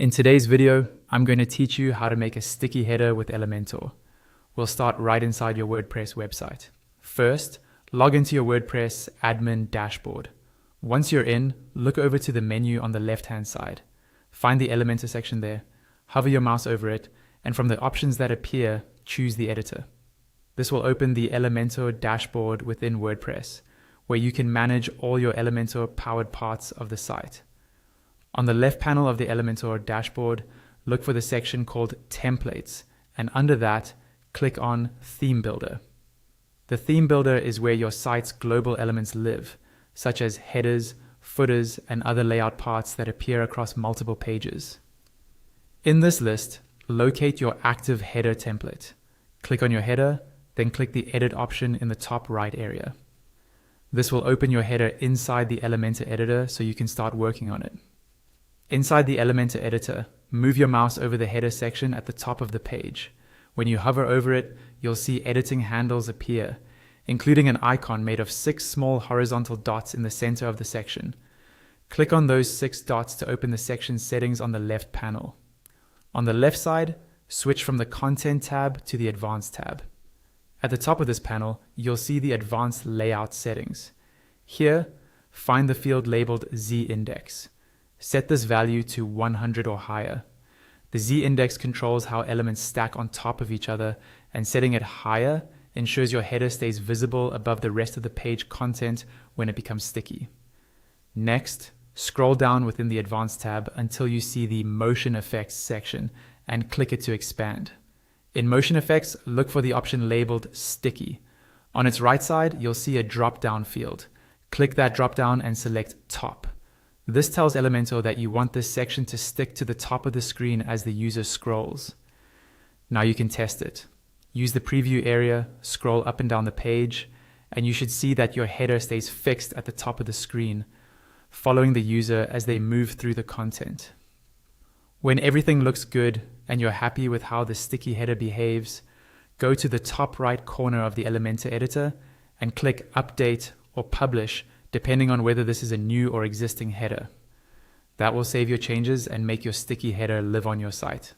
In today's video, I'm going to teach you how to make a sticky header with Elementor. We'll start right inside your WordPress website. First, log into your WordPress admin dashboard. Once you're in, look over to the menu on the left-hand side. Find the Elementor section there, hover your mouse over it, and from the options that appear, choose the editor. This will open the Elementor dashboard within WordPress, where you can manage all your Elementor-powered parts of the site. On the left panel of the Elementor dashboard, look for the section called Templates, and under that, click on Theme Builder. The Theme Builder is where your site's global elements live, such as headers, footers, and other layout parts that appear across multiple pages. In this list, locate your active header template. Click on your header, then click the Edit option in the top right area. This will open your header inside the Elementor editor so you can start working on it. Inside the Elementor editor, move your mouse over the header section at the top of the page. When you hover over it, you'll see editing handles appear, including an icon made of 6 small horizontal dots in the center of the section. Click on those 6 dots to open the section settings on the left panel. On the left side, switch from the Content tab to the Advanced tab. At the top of this panel, you'll see the Advanced Layout settings. Here, find the field labeled Z-index. Set this value to 100 or higher. The Z-index controls how elements stack on top of each other, and setting it higher ensures your header stays visible above the rest of the page content when it becomes sticky. Next, scroll down within the Advanced tab until you see the Motion Effects section and click it to expand. In Motion Effects, look for the option labeled Sticky. On its right side, you'll see a drop-down field. Click that drop-down and select Top. This tells Elementor that you want this section to stick to the top of the screen as the user scrolls. Now you can test it. Use the preview area, scroll up and down the page, and you should see that your header stays fixed at the top of the screen, following the user as they move through the content. When everything looks good and you're happy with how the sticky header behaves, go to the top right corner of the Elementor editor and click Update or Publish, depending on whether this is a new or existing header. That will save your changes and make your sticky header live on your site.